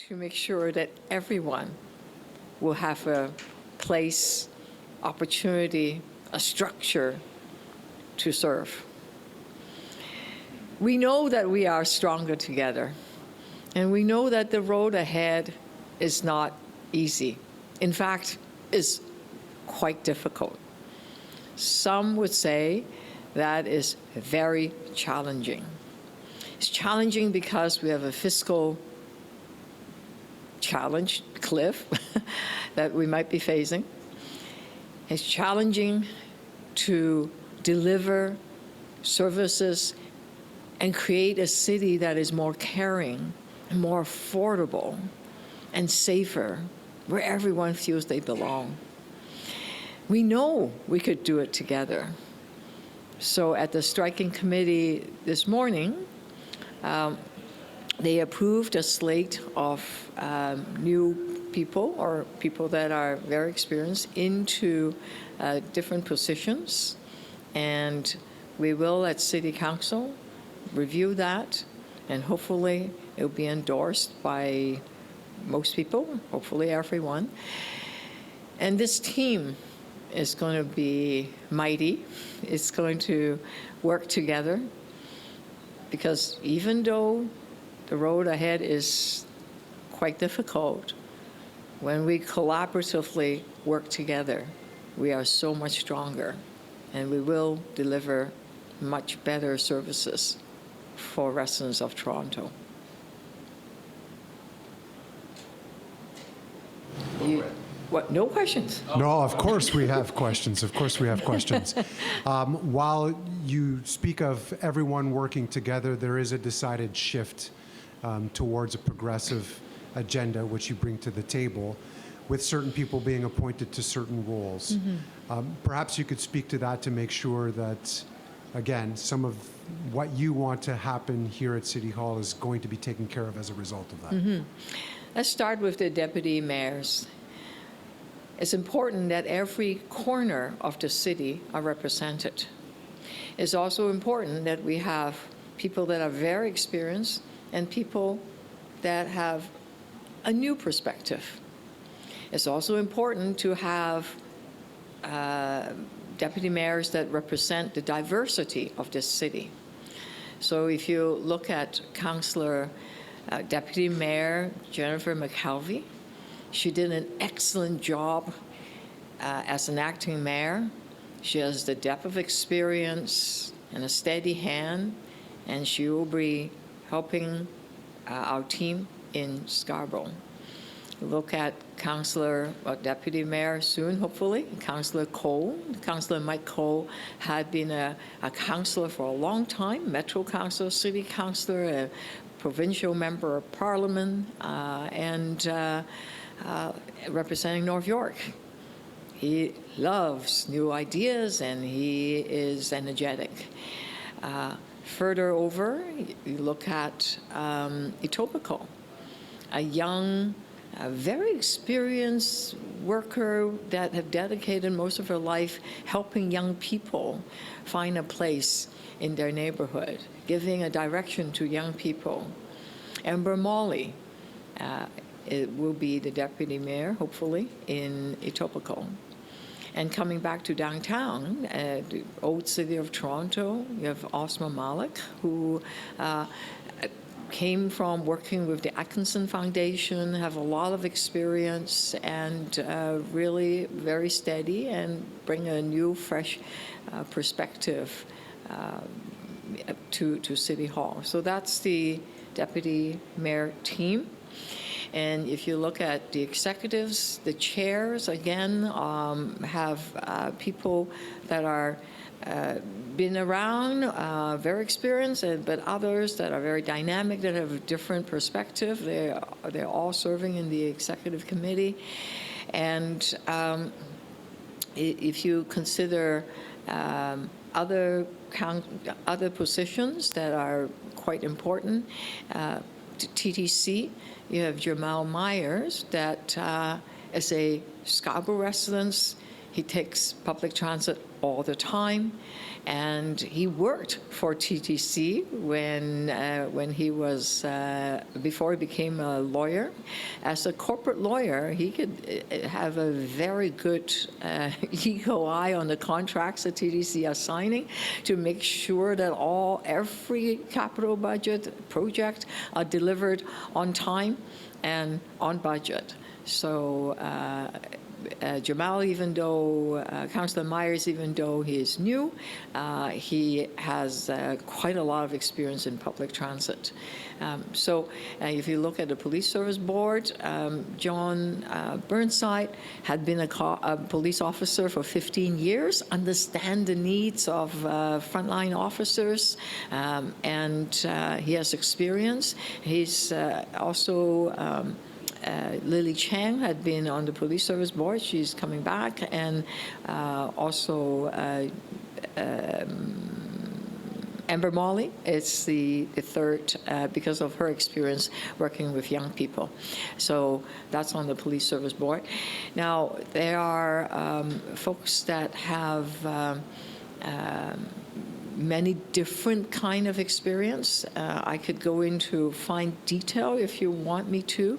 to make sure that everyone will have a place, opportunity, a structure to serve. We know that we are stronger together, and we know that the road ahead is not easy. In fact, it's quite difficult. Some would say that is very challenging. It's challenging because we have a fiscal challenge, cliff, that we might be facing. It's challenging to deliver services and create a city that is more caring, and more affordable, and safer, where everyone feels they belong. We know we could do it together. So at the striking committee this morning, they approved a slate of new people, or people that are very experienced, into different positions. And we will, at City Council, review that, and hopefully it will be endorsed by most people, hopefully everyone. And this team is going to be mighty. It's going to work together, because even though the road ahead is quite difficult, when we collaboratively work together, we are so much stronger, and we will deliver much better services for residents of Toronto. What, no questions? No, of course we have questions. Of course we have questions. While you speak of everyone working together, there is a decided shift towards a progressive agenda, which you bring to the table, with certain people being appointed to certain roles. Perhaps you could speak to that to make sure that, again, some of what you want to happen here at City Hall is going to be taken care of as a result of that. Let's start with the deputy mayors. It's important that every corner of the city are represented. It's also important that we have people that are very experienced and people that have a new perspective. It's also important to have deputy mayors that represent the diversity of this city. So if you look at Deputy Mayor Jennifer McKelvey, she did an excellent job as an acting mayor. She has the depth of experience and a steady hand, and she will be helping our team in Scarborough. Look at Deputy Mayor soon, hopefully, Councillor Cole. Councillor Mike Cole had been a councillor for a long time, Metro Councillor, City Councillor, a provincial member of Parliament, and representing North York. He loves new ideas, and he is energetic. Further over, you look at Etobicoke, a young, very experienced worker that have dedicated most of her life helping young people find a place in their neighborhood, giving a direction to young people. Amber Molly it will be the deputy mayor, hopefully, in Etobicoke. And coming back to downtown, the old city of Toronto, you have Osma Malik, who came from working with the Atkinson Foundation, have a lot of experience, and really very steady, and bring a new, fresh perspective to City Hall. So that's the deputy mayor team. And if you look at the executives, the chairs, again, have people that are been around, very experienced, but others that are very dynamic, that have a different perspective. They're all serving in the executive committee. And if you consider other positions that are quite important, TTC, you have Jamal Myers, that is a Scarborough resident. He takes public transit all the time, and he worked for TTC when he was before he became a lawyer. As a corporate lawyer, he could have a very good eagle eye on the contracts that TTC are signing to make sure that every capital budget project are delivered on time and on budget. So Jamal, even though, Councillor Myers, even though he is new, he has quite a lot of experience in public transit. So if you look at the Police Service Board, John Burnside had been a police officer for 15 years, understand the needs of frontline officers, and he has experience. He's also Lily Chang had been on the Police Service Board. She's coming back. And also Amber Molly is the third because of her experience working with young people. So that's on the Police Service Board. Now, there are folks that have many different kind of experience. I could go into fine detail if you want me to,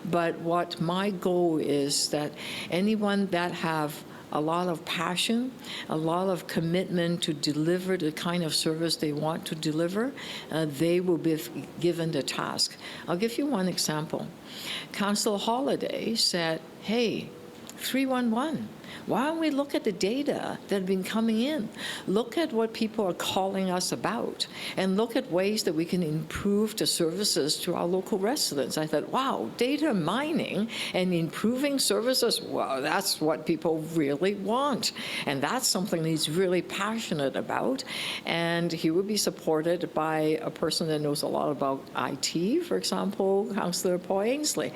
but what my goal is that anyone that have a lot of passion, a lot of commitment to deliver the kind of service they want to deliver, they will be given the task. I'll give you one example. Councillor Holiday said, hey, 311, why don't we look at the data that have been coming in? Look at what people are calling us about, and look at ways that we can improve the services to our local residents. I thought, wow, data mining and improving services, well, that's what people really want. And that's something he's really passionate about. And he would be supported by a person that knows a lot about IT, for example, Councillor Paul Ainsley.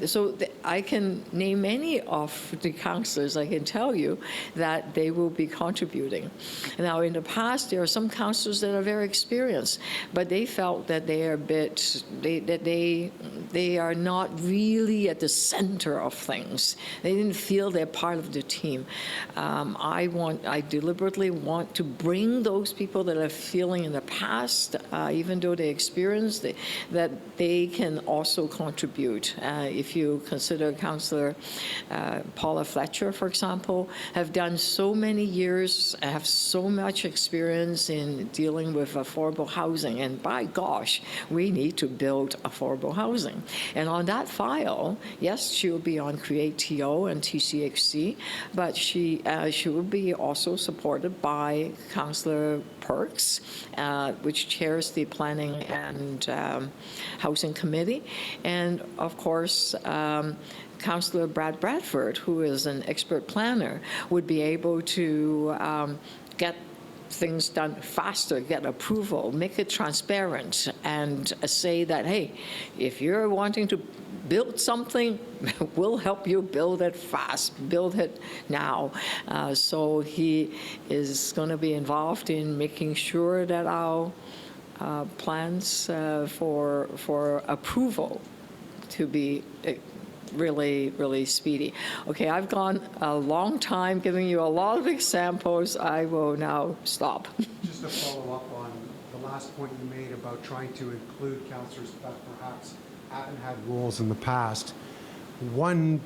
So I can name any of the councillors. I can tell you that they will be contributing. Now, in the past, there are some councillors that are very experienced, but they felt that they are a bit, they are not really at the center of things. They didn't feel they're part of the team. I deliberately want to bring those people that are feeling in the past, even though they experienced, that they can also contribute. If you consider Councillor Paula Fletcher, for example, have done so many years, have so much experience in dealing with affordable housing, and by gosh, we need to build affordable housing. And on that file, yes, she will be on Create TO and TCHC, but she will be also supported by Councillor Perks, which chairs the Planning and Housing Committee, and of course, Councillor Brad Bradford, who is an expert planner, would be able to get things done faster, get approval, make it transparent, and say that, hey, if you're wanting to build something, we'll help you build it fast, build it now. So he is going to be involved in making sure that our plans for approval to be really, really speedy. Okay, I've gone a long time giving you a lot of examples. I will now stop. Just to follow up on the last point you made about trying to include councillors that perhaps haven't had roles in the past. One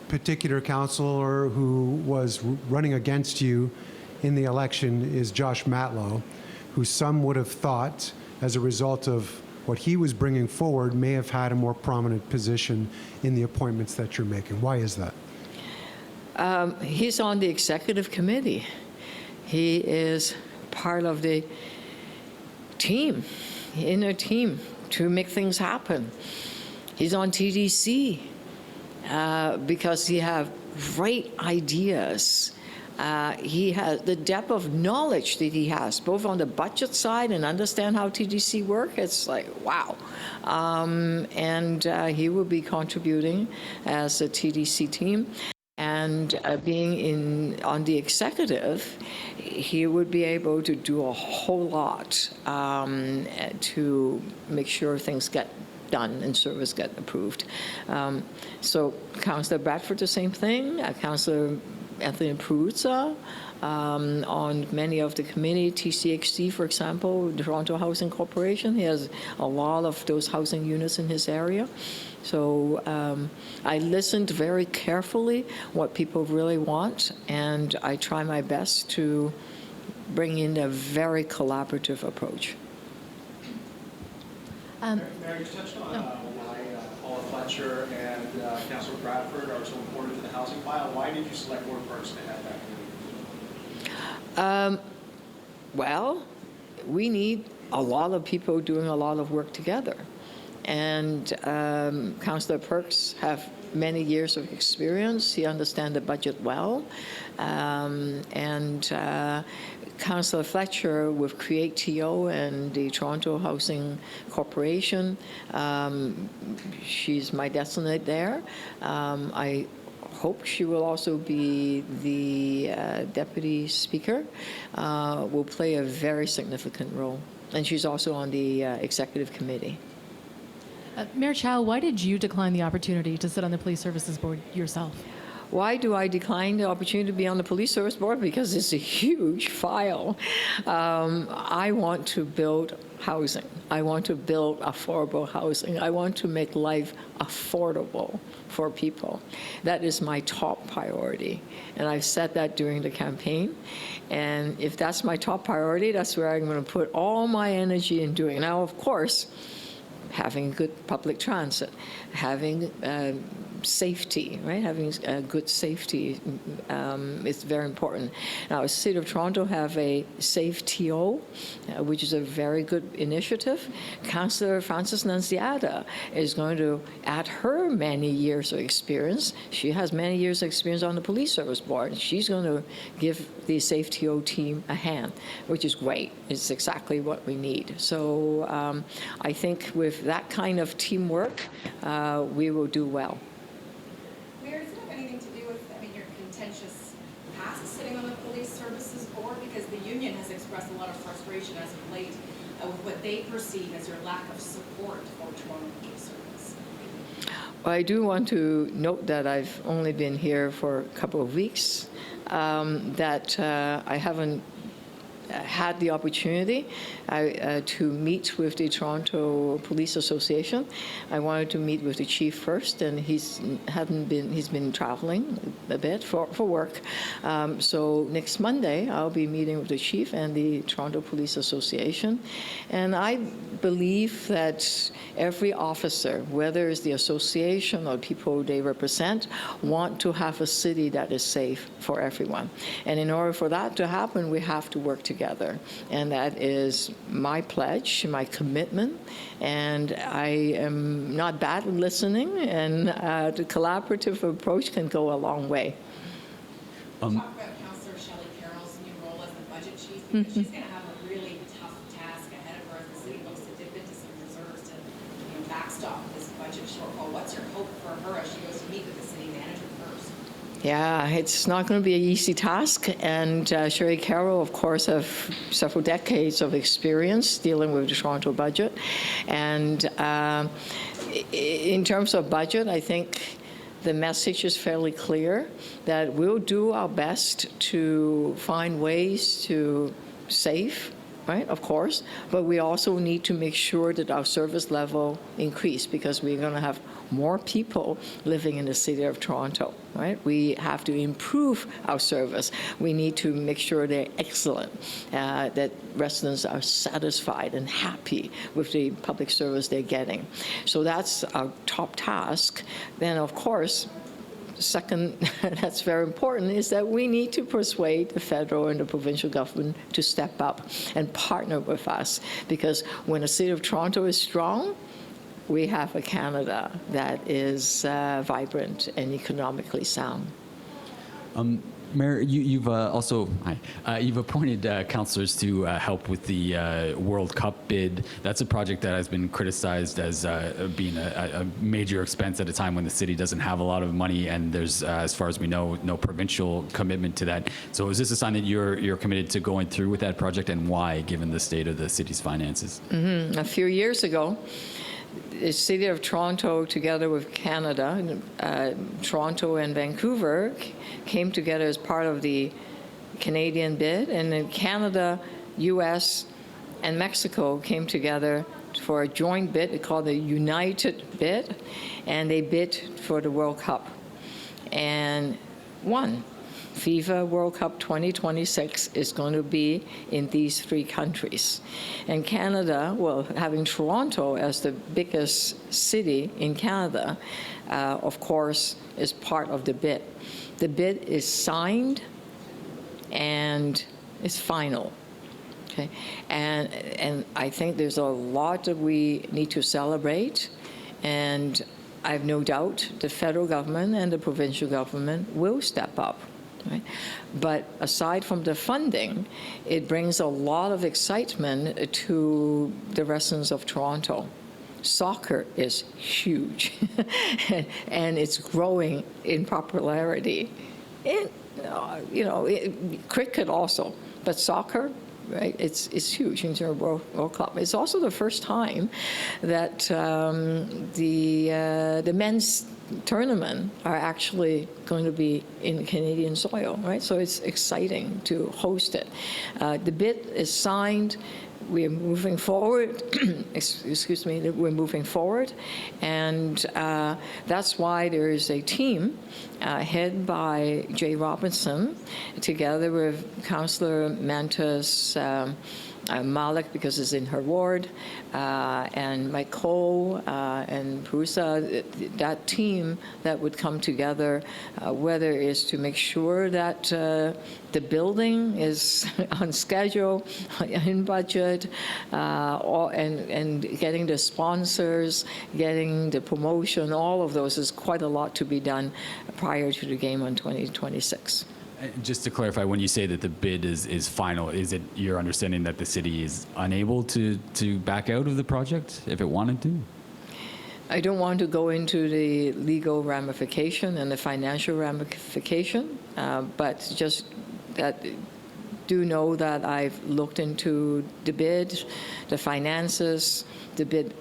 particular councillor who was running against you in the election is Josh Matlow, who some would have thought, as a result of what he was bringing forward, may have had a more prominent position in the appointments that you're making. Why is that? He's on the executive committee. He is part of the team, inner team, to make things happen. He's on TDC because he has great ideas. He has the depth of knowledge that he has, both on the budget side and understand how TDC work. It's like, wow. And he will be contributing as a TDC team. And being on the executive, he would be able to do a whole lot to make sure things get done and service get approved. So Councillor Bradford, the same thing. Councillor Anthony Peruzza, on many of the committee, TCHC, for example, the Toronto Housing Corporation, he has a lot of those housing units in his area. So I listened very carefully what people really want, and I try my best to bring in a very collaborative approach. Mayor, you touched on why Paula Fletcher and Councilor Bradford are so important to the housing file. Why did you select Ward Perks to head that committee? Well, we need a lot of people doing a lot of work together. And Councillor Perks have many years of experience. He understands the budget well. Councillor Fletcher with CreateTO and the Toronto Housing Corporation, she's my designate there. I hope she will also be the deputy speaker, will play a very significant role. And she's also on the executive committee. Mayor Chow, why did you decline the opportunity to sit on the Police Services Board yourself? Why do I decline the opportunity to be on the Police Service Board? Because it's a huge file. I want to build housing. I want to build affordable housing. I want to make life affordable for people. That is my top priority. And I've said that during the campaign. And if that's my top priority, that's where I'm going to put all my energy in doing. Now, of course, having good public transit, having safety, right? Having good safety is very important. Now, the City of Toronto have a Safe TO, which is a very good initiative. Councillor Frances Nunziata is going to add her many years of experience. She has many years of experience on the Police Service Board. She's going to give the Safe TO team a hand, which is great. It's exactly what we need. So I think with that kind of teamwork, we will do well. Mayor, does it have anything to do with, your contentious past sitting on the Police Services Board? Because the union has expressed a lot of frustration as of late with what they perceive as your lack of support for Toronto Police Service. Well, I do want to note that I've only been here for a couple of weeks, that I haven't had the opportunity to meet with the Toronto Police Association. I wanted to meet with the chief first, and he's been traveling a bit for work. So next Monday, I'll be meeting with the chief and the Toronto Police Association. And I believe that every officer, whether it's the association or people they represent, want to have a city that is safe for everyone. And in order for that to happen, we have to work together. And that is my pledge, my commitment, and I am not bad at listening, and the collaborative approach can go a long way. Talk about Councillor Shelley Carroll's new role as the budget chief, because she's going to have a really tough task ahead of her as the city looks to dip into some reserves to backstop this budget shortfall. What's your hope for her as she goes to meet with the city manager first? Yeah, it's not going to be an easy task, and Sherry Carroll, of course, have several decades of experience dealing with the Toronto budget. And in terms of budget, I think the message is fairly clear that we'll do our best to find ways to save, right, of course, but we also need to make sure that our service level increase, because we're going to have more people living in the city of Toronto, right? We have to improve our service. We need to make sure they're excellent, that residents are satisfied and happy with the public service they're getting. So that's our top task. Then, of course, second, that's very important, is that we need to persuade the federal and the provincial government to step up and partner with us, because when the City of Toronto is strong, we have a Canada that is vibrant and economically sound. Mayor, you've also you've appointed councillors to help with the World Cup bid. That's a project that has been criticized as being a major expense at a time when the city doesn't have a lot of money, and there's, as far as we know, no provincial commitment to that. So is this a sign that you're committed to going through with that project, and why, given the state of the city's finances? A few years ago, the city of Toronto, together with Canada, Toronto and Vancouver came together as part of the Canadian bid, and then Canada, U.S., and Mexico came together for a joint bid called the United Bid, and they bid for the World Cup and won. FIFA World Cup 2026 is going to be in these 3 countries. And Canada, well, having Toronto as the biggest city in Canada, of course, is part of the bid. The bid is signed and it's final. Okay? And I think there's a lot that we need to celebrate, and I have no doubt the federal government and the provincial government will step up. Right? But aside from the funding, it brings a lot of excitement to the residents of Toronto. Soccer is huge, and it's growing in popularity. Cricket also, but soccer, right? It's huge in terms of World Cup. It's also the first time that the men's tournament are actually going to be in Canadian soil, right? So it's exciting to host it. The bid is signed. We're moving forward. Excuse me. We're moving forward, and that's why there is a team headed by Jay Robinson, together with Councillor Mantas Malik, because it's in her ward, and Mike Cole and Prusa, that team that would come together, whether it's to make sure that the building is on schedule, in budget, and getting the sponsors, getting the promotion, all of those is quite a lot to be done prior to the game on 2026. Just to clarify, when you say that the bid is final, is it your understanding that the city is unable to back out of the project if it wanted to? I don't want to go into the legal ramification and the financial ramification, but just that do know that I've looked into the bid, the finances, the bid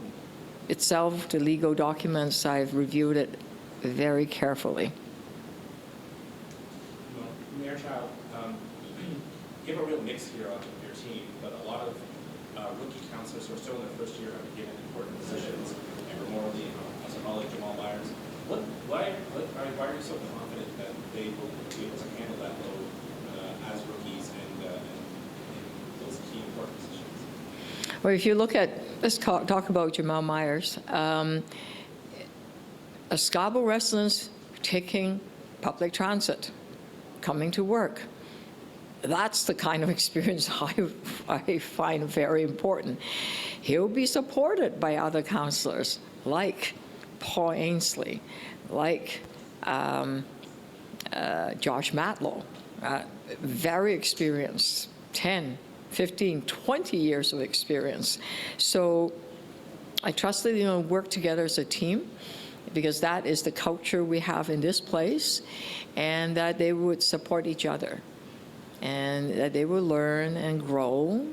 itself, the legal documents. I've reviewed it very carefully. Mayor Chow, you have a real mix here on your team, but a lot of rookie councillors who are still in their first year have been given important positions. Amber Morley, Asomali, Jamal Myers. Why are you so confident that they will be able to handle that load as rookies and in those key important positions? Well, if you look at, let's talk about Jamal Myers. Scarborough residents taking public transit, coming to work. That's the kind of experience I find very important. He'll be supported by other councillors like Paul Ainsley, like Josh Matlow, very experienced, 10, 15, 20 years of experience. So I trust that they'll work together as a team, because that is the culture we have in this place, and that they would support each other, and that they will learn and grow.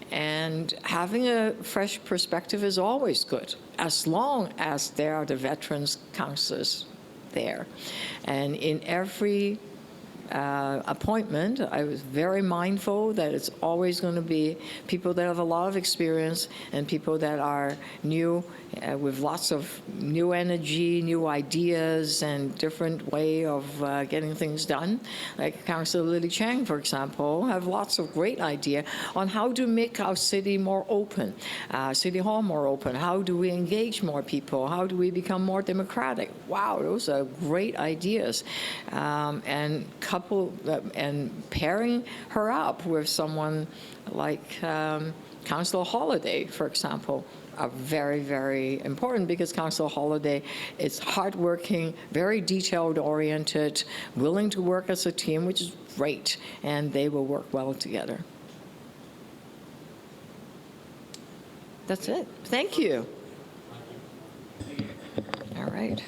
And having a fresh perspective is always good, as long as there are the veterans councillors there. And in every appointment, I was very mindful that it's always going to be people that have a lot of experience and people that are new, with lots of new energy, new ideas, and different way of getting things done. Like Councillor Lily Chang, for example, have lots of great idea on how to make our city more open, City Hall more open. How do we engage more people? How do we become more democratic? Wow, those are great ideas. And pairing her up with someone like Councillor Holiday, for example, are very, very important, because Councillor Holiday is hardworking, very detailed-oriented, willing to work as a team, which is great, and they will work well together. That's it. Thank you. All right.